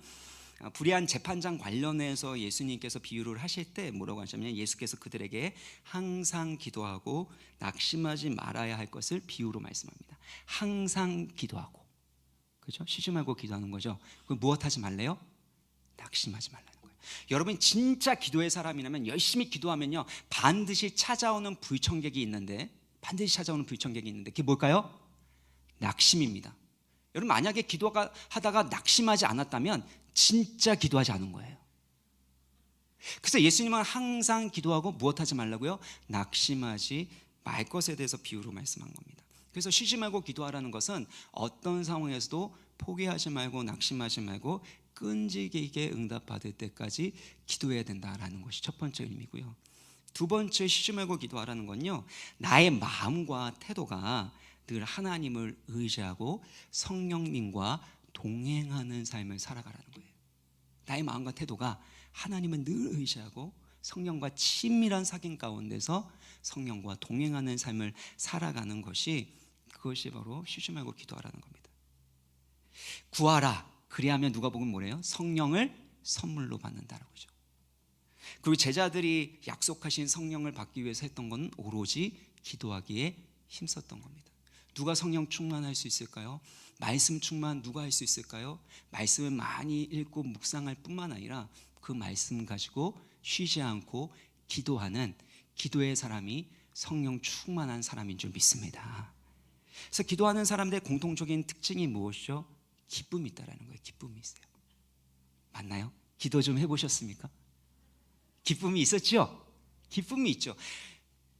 불의한 재판장 관련해서 예수님께서 비유를 하실 때 뭐라고 하셨냐면, 예수께서 그들에게 항상 기도하고 낙심하지 말아야 할 것을 비유로 말씀합니다. 항상 기도하고, 그렇죠? 쉬지 말고 기도하는 거죠. 그럼 무엇하지 말래요? 낙심하지 말라는 거예요. 여러분 진짜 기도의 사람이라면 열심히 기도하면요 반드시 찾아오는 불청객이 있는데 그게 뭘까요? 낙심입니다. 여러분 만약에 기도하다가 낙심하지 않았다면 진짜 기도하지 않은 거예요. 그래서 예수님은 항상 기도하고 무엇하지 말라고요? 낙심하지 말 것에 대해서 비유로 말씀한 겁니다. 그래서 쉬지 말고 기도하라는 것은 어떤 상황에서도 포기하지 말고 낙심하지 말고 끈질기게 응답받을 때까지 기도해야 된다라는 것이 첫 번째 의미고요. 두 번째 쉬지 말고 기도하라는 건요, 나의 마음과 태도가 늘 하나님을 의지하고 성령님과 동행하는 삶을 살아가라는 거예요. 나의 마음과 태도가 하나님을 늘 의지하고 성령과 친밀한 사귐 가운데서 성령과 동행하는 삶을 살아가는 그것이 바로 쉬지 말고 기도하라는 겁니다. 구하라. 그리하면 누가복음 뭐래요? 성령을 선물로 받는다라고 하죠. 그리고 제자들이 약속하신 성령을 받기 위해서 했던 건 오로지 기도하기에 힘썼던 겁니다. 누가 성령 충만할 수 있을까요? 말씀 충만 누가 할 수 있을까요? 말씀을 많이 읽고 묵상할 뿐만 아니라 그 말씀 가지고 쉬지 않고 기도하는 기도의 사람이 성령 충만한 사람인 줄 믿습니다. 그래서 기도하는 사람들의 공통적인 특징이 무엇이죠? 기쁨이 있다라는 거예요. 기쁨이 있어요. 맞나요? 기도 좀 해보셨습니까? 기쁨이 있었죠? 기쁨이 있죠.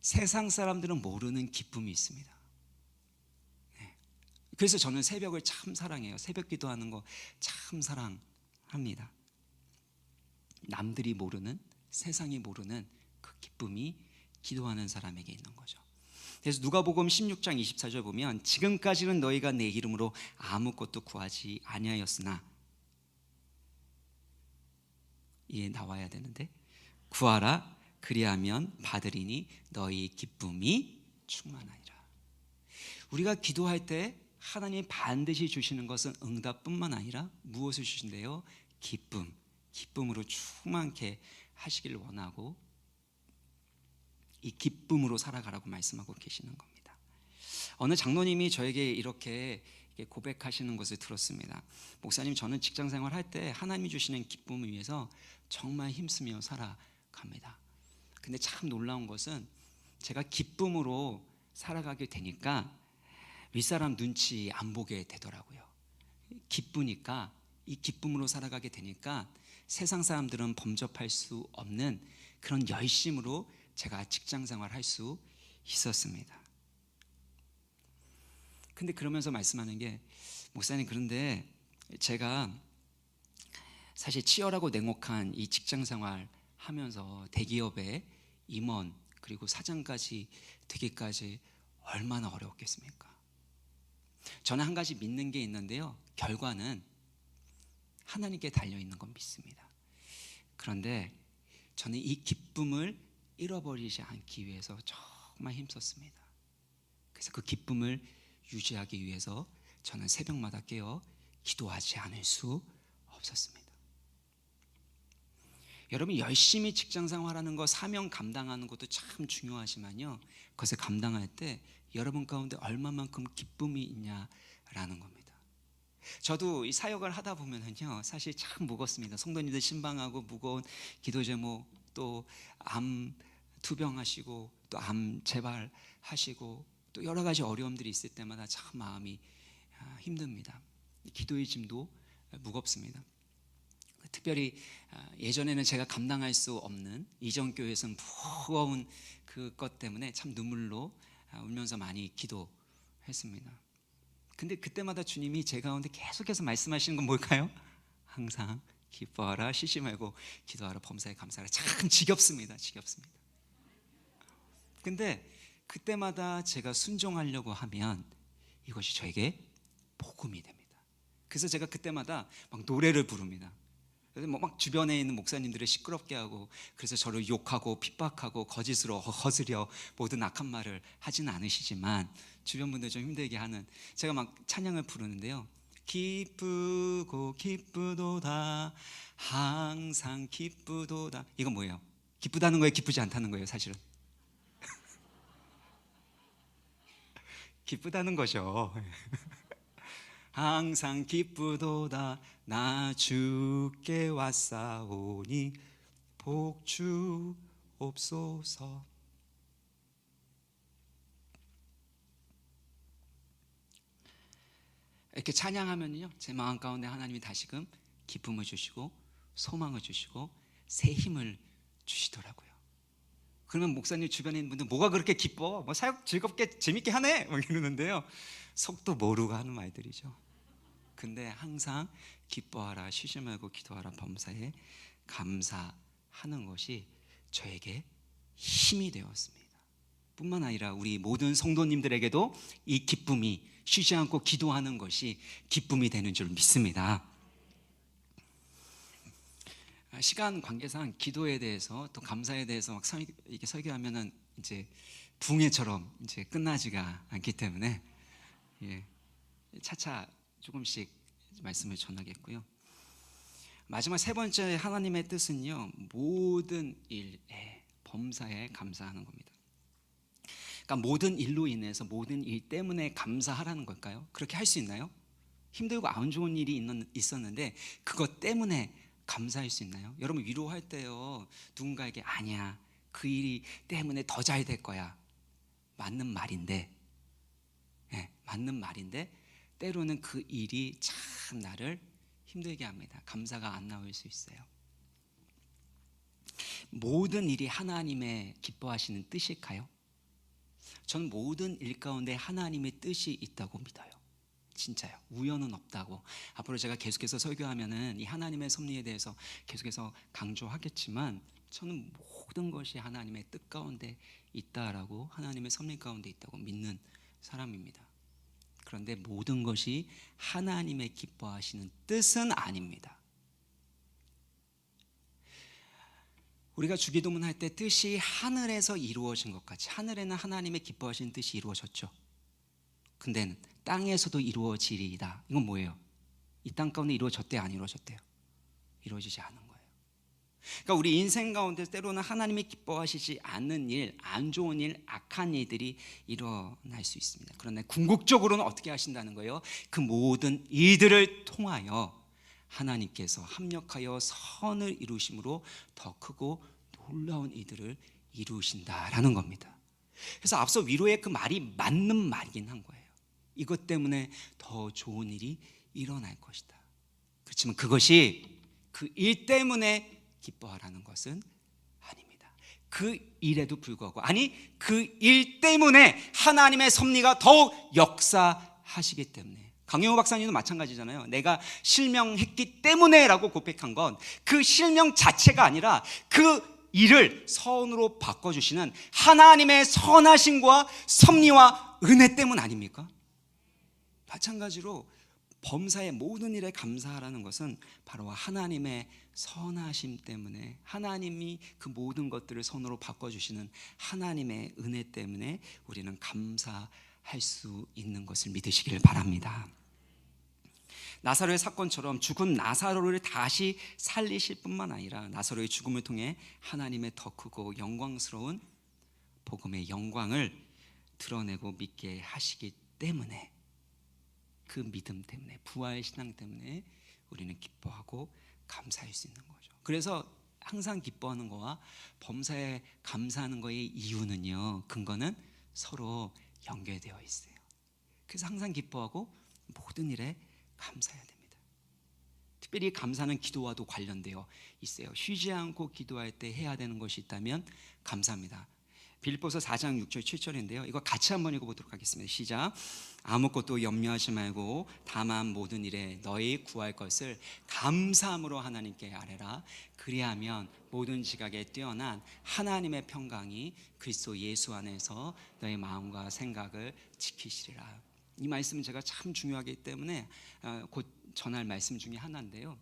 세상 사람들은 모르는 기쁨이 있습니다. 네. 그래서 저는 새벽을 참 사랑해요. 새벽 기도하는 거 참 사랑합니다. 남들이 모르는, 세상이 모르는 그 기쁨이 기도하는 사람에게 있는 거죠. 그래서 누가복음 16장 24절 보면 지금까지는 너희가 내 이름으로 아무것도 구하지 아니하였으나, 이게 나와야 되는데, 구하라 그리하면 받으리니 너희 기쁨이 충만하리라. 우리가 기도할 때 하나님이 반드시 주시는 것은 응답뿐만 아니라 무엇을 주신대요? 기쁨으로 충만케 하시길 원하고, 이 기쁨으로 살아가라고 말씀하고 계시는 겁니다. 어느 장로님이 저에게 이렇게 고백하시는 것을 들었습니다. 목사님, 저는 직장 생활할 때 하나님이 주시는 기쁨을 위해서 정말 힘쓰며 살아갑니다. 근데 참 놀라운 것은 제가 기쁨으로 살아가게 되니까 윗사람 눈치 안 보게 되더라고요. 기쁘니까, 이 기쁨으로 살아가게 되니까 세상 사람들은 범접할 수 없는 그런 열심으로 제가 직장 생활할 수 있었습니다. 근데 그러면서 말씀하는 게, 목사님, 그런데 제가 사실 치열하고 냉혹한 이 직장 생활 하면서 대기업의 임원 그리고 사장까지 되기까지 얼마나 어려웠겠습니까? 저는 한 가지 믿는 게 있는데요, 결과는 하나님께 달려있는 건 믿습니다. 그런데 저는 이 기쁨을 잃어버리지 않기 위해서 정말 힘썼습니다. 그래서 그 기쁨을 유지하기 위해서 저는 새벽마다 깨어 기도하지 않을 수 없었습니다. 여러분, 열심히 직장 생활하는 거, 사명 감당하는 것도 참 중요하지만요, 그것을 감당할 때 여러분 가운데 얼마만큼 기쁨이 있냐라는 겁니다. 저도 이 사역을 하다 보면은요, 사실 참 무겁습니다. 성도님들 신방하고 무거운 기도 제목, 또 암 투병하시고 또 암 재발하시고 또 여러 가지 어려움들이 있을 때마다 참 마음이 힘듭니다. 기도의 짐도 무겁습니다. 특별히 예전에는 제가 감당할 수 없는 이전 교회에서는 무거운 그것 때문에 참 눈물로 울면서 많이 기도했습니다. 근데 그때마다 주님이 제 가운데 계속해서 말씀하시는 건 뭘까요? 항상 기뻐하라, 쉬지 말고 기도하라, 범사에 감사하라. 참 지겹습니다. 근데 그때마다 제가 순종하려고 하면 이것이 저에게 복음이 됩니다. 그래서 제가 그때마다 막 노래를 부릅니다. 그래서 막 주변에 있는 목사님들을 시끄럽게 하고, 그래서 저를 욕하고 핍박하고 거짓으로 거스려 모든 악한 말을 하지는 않으시지만 주변 분들 좀 힘들게 하는, 제가 막 찬양을 부르는데요, 기쁘고 기쁘도다, 항상 기쁘도다. 이건 뭐예요? 기쁘다는 거예요, 기쁘지 않다는 거예요? 사실은 기쁘다는 거죠. 항상 기쁘도다, 나 주께 왔사오니 복주옵소서. 이렇게 찬양하면요, 제 마음 가운데 하나님이 다시금 기쁨을 주시고 소망을 주시고 새 힘을 주시더라고요. 그러면 목사님 주변에 있는 분들, 뭐가 그렇게 기뻐? 뭐 사역 즐겁게 재밌게 하네? 뭐 이러는데요, 속도 모르고 하는 말들이죠. 근데 항상 기뻐하라, 쉬지 말고 기도하라, 범사에 감사하는 것이 저에게 힘이 되었습니다. 뿐만 아니라 우리 모든 성도님들에게도 이 기쁨이, 쉬지 않고 기도하는 것이 기쁨이 되는 줄 믿습니다. 시간 관계상 기도에 대해서 또 감사에 대해서 막 이렇게 설교하면은 이제 붕해처럼 이제 끝나지가 않기 때문에 차차 조금씩 말씀을 전하겠고요. 마지막 세 번째 하나님의 뜻은요, 모든 일에 범사에 감사하는 겁니다. 그러니까 모든 일로 인해서, 모든 일 때문에 감사하라는 걸까요? 그렇게 할 수 있나요? 힘들고 안 좋은 일이 있었는데 그것 때문에 감사할 수 있나요? 여러분, 위로할 때요, 누군가에게 아니야, 그 일이 때문에 더 잘 될 거야, 맞는 말인데 때로는 그 일이 참 나를 힘들게 합니다. 감사가 안 나올 수 있어요. 모든 일이 하나님의 기뻐하시는 뜻일까요? 저는 모든 일 가운데 하나님의 뜻이 있다고 믿어요. 진짜요. 우연은 없다고. 앞으로 제가 계속해서 설교하면은 이 하나님의 섭리에 대해서 계속해서 강조하겠지만, 저는 모든 것이 하나님의 뜻 가운데 있다라고, 하나님의 섭리 가운데 있다고 믿는 사람입니다. 그런데 모든 것이 하나님의 기뻐하시는 뜻은 아닙니다. 우리가 주기도문 할 때 뜻이 하늘에서 이루어진 것 같이, 하늘에는 하나님의 기뻐하시는 뜻이 이루어졌죠. 근데 땅에서도 이루어지리이다. 이건 뭐예요? 이 땅 가운데 이루어졌대요, 안 이루어졌대요? 이루어지지 않은 거예요. 그러니까 우리 인생 가운데 때로는 하나님이 기뻐하시지 않는 일, 안 좋은 일, 악한 일들이 일어날 수 있습니다. 그런데 궁극적으로는 어떻게 하신다는 거예요? 그 모든 일들을 통하여 하나님께서 합력하여 선을 이루심으로 더 크고 놀라운 일들을 이루신다라는 겁니다. 그래서 앞서 위로의 그 말이 맞는 말이긴 한 거예요. 이것 때문에 더 좋은 일이 일어날 것이다. 그렇지만 그것이 그 일 때문에 기뻐하라는 것은 아닙니다. 그 일에도 불구하고, 아니 그 일 때문에 하나님의 섭리가 더욱 역사하시기 때문에. 강영호 박사님도 마찬가지잖아요. 내가 실명했기 때문에 라고 고백한 건 그 실명 자체가 아니라 그 일을 선으로 바꿔주시는 하나님의 선하심과 섭리와 은혜 때문 아닙니까? 마찬가지로 범사의 모든 일에 감사하라는 것은 바로 하나님의 선하심 때문에, 하나님이 그 모든 것들을 선으로 바꿔주시는 하나님의 은혜 때문에 우리는 감사할 수 있는 것을 믿으시길 바랍니다. 나사로의 사건처럼 죽은 나사로를 다시 살리실 뿐만 아니라 나사로의 죽음을 통해 하나님의 더 크고 영광스러운 복음의 영광을 드러내고 믿게 하시기 때문에, 그 믿음 때문에, 부활신앙 때문에 우리는 기뻐하고 감사할 수 있는 거죠. 그래서 항상 기뻐하는 거와 범사에 감사하는 거의 이유는요, 근거는 서로 연결되어 있어요. 그래서 항상 기뻐하고 모든 일에 감사해야 됩니다. 특별히 감사는 기도와도 관련되어 있어요. 쉬지 않고 기도할 때 해야 되는 것이 있다면 감사합니다. 빌립보서 4장 6절 7절인데요. 이거 같이 한번 읽어보도록 하겠습니다. 시작. 아무것도 염려하지 말고 다만 모든 일에 너희 구할 것을 감사함으로 하나님께 아뢰라. 그리하면 모든 지각에 뛰어난 하나님의 평강이 그리스도 예수 안에서 너희 마음과 생각을 지키시리라. 이 말씀은 제가 참 중요하기 때문에 곧 전할 말씀 중에 하나인데요.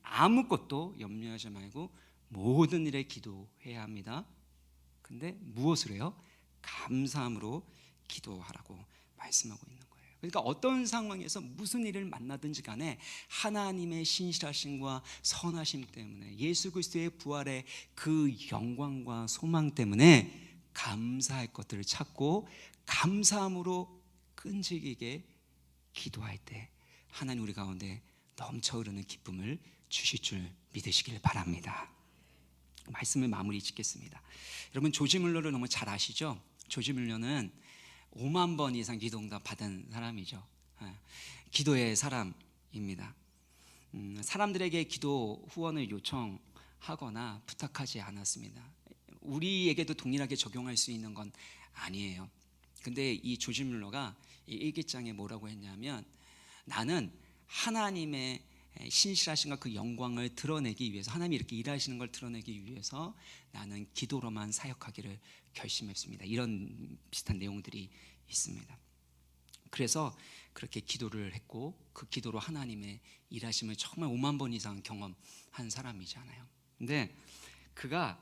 아무것도 염려하지 말고 모든 일에 기도해야 합니다. 근데 무엇을 해요? 감사함으로 기도하라고 말씀하고 있는 거예요. 그러니까 어떤 상황에서 무슨 일을 만나든지 간에 하나님의 신실하심과 선하심 때문에, 예수 그리스도의 부활의 그 영광과 소망 때문에 감사할 것들을 찾고 감사함으로 끈질기게 기도할 때 하나님 우리 가운데 넘쳐 흐르는 기쁨을 주실 줄 믿으시길 바랍니다. 말씀을 마무리 짓겠습니다. 여러분 조지 뮬러를 너무 잘 아시죠? 조지 뮬러는 5만 번 이상 기도응답 받은 사람이죠. 기도의 사람입니다. 사람들에게 기도 후원을 요청하거나 부탁하지 않았습니다. 우리에게도 동일하게 적용할 수 있는 건 아니에요. 근데 이 조지 뮬러가 이 일기장에 뭐라고 했냐면, 나는 하나님의 신실하신가 그 영광을 드러내기 위해서, 하나님이 이렇게 일하시는 걸 드러내기 위해서 나는 기도로만 사역하기를 결심했습니다. 이런 비슷한 내용들이 있습니다. 그래서 그렇게 기도를 했고 그 기도로 하나님의 일하심을 정말 5만 번 이상 경험한 사람이잖아요. 근데 그가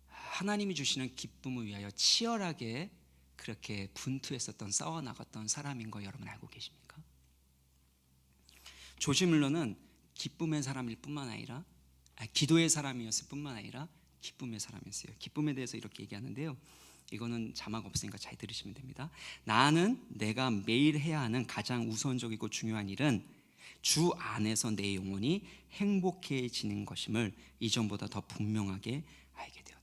하나님이 주시는 기쁨을 위하여 치열하게 그렇게 분투했었던, 싸워나갔던 사람인 거 여러분 알고 계십니까? 조지 뮬러는 기쁨의 사람일 뿐만 아니라 기도의 사람이었을 뿐만 아니라 기쁨의 사람이었어요. 기쁨에 대해서 이렇게 얘기하는데요. 이거는 자막 없으니까 잘 들으시면 됩니다. 나는 내가 매일 해야 하는 가장 우선적이고 중요한 일은 주 안에서 내 영혼이 행복해지는 것임을 이전보다 더 분명하게 알게 되었다.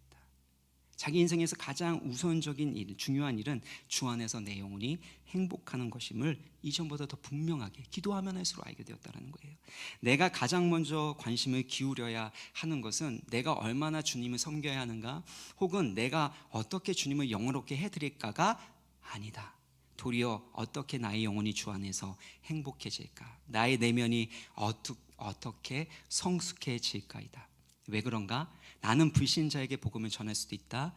자기 인생에서 가장 우선적인 일, 중요한 일은 주 안에서 내 영혼이 행복하는 것임을 이전보다 더 분명하게 기도하면 할수록 알게 되었다는 거예요. 내가 가장 먼저 관심을 기울여야 하는 것은 내가 얼마나 주님을 섬겨야 하는가, 혹은 내가 어떻게 주님을 영화롭게 해드릴까가 아니다. 도리어 어떻게 나의 영혼이 주 안에서 행복해질까, 나의 내면이 어떻게 성숙해질까이다. 왜 그런가? 나는 불신자에게 복음을 전할 수도 있다.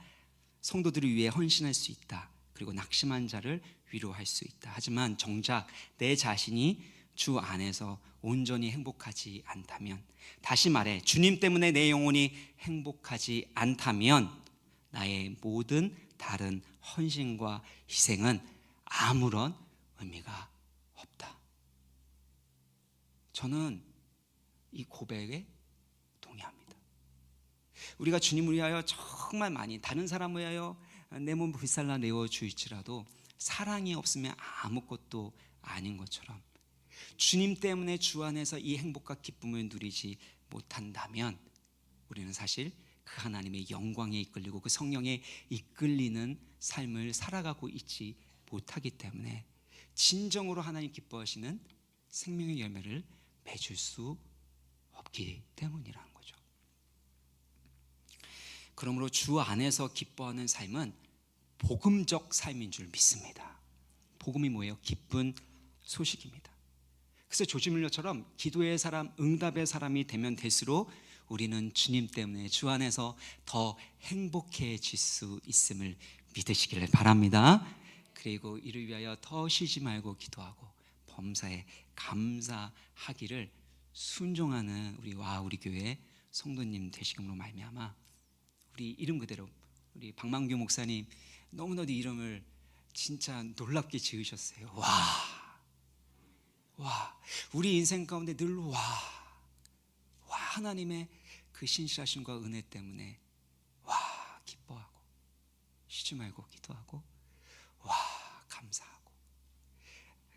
성도들을 위해 헌신할 수 있다. 그리고 낙심한 자를 위로할 수 있다. 하지만 정작 내 자신이 주 안에서 온전히 행복하지 않다면, 다시 말해 주님 때문에 내 영혼이 행복하지 않다면 나의 모든 다른 헌신과 희생은 아무런 의미가 없다. 저는 이 고백에 동의합니다. 우리가 주님을 위하여 정말 많이, 다른 사람을 위하여 내 몸 불살라 내어 주일지라도 사랑이 없으면 아무것도 아닌 것처럼, 주님 때문에 주 안에서 이 행복과 기쁨을 누리지 못한다면 우리는 사실 그 하나님의 영광에 이끌리고 그 성령에 이끌리는 삶을 살아가고 있지 못하기 때문에 진정으로 하나님 기뻐하시는 생명의 열매를 맺을 수 없기 때문이라는 거죠. 그러므로 주 안에서 기뻐하는 삶은 복음적 삶인 줄 믿습니다. 복음이 뭐예요? 기쁜 소식입니다. 그래서 조지밀러처럼 기도의 사람, 응답의 사람이 되면 될수록 우리는 주님 때문에 주 안에서 더 행복해질 수 있음을 믿으시기를 바랍니다. 그리고 이를 위하여 더 쉬지 말고 기도하고 범사에 감사하기를 순종하는 우리 교회 성도님 되시금으로 말미암아 우리 이름 그대로 우리 박만규 목사님 너무나도 이름을 진짜 놀랍게 지으셨어요. 와, 우리 인생 가운데 늘 하나님의 그 신실하심과 은혜 때문에 기뻐하고 쉬지 말고 기도하고 감사하고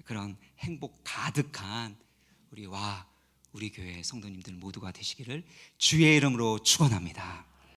그런 행복 가득한 우리 교회 성도님들 모두가 되시기를 주의 이름으로 축원합니다.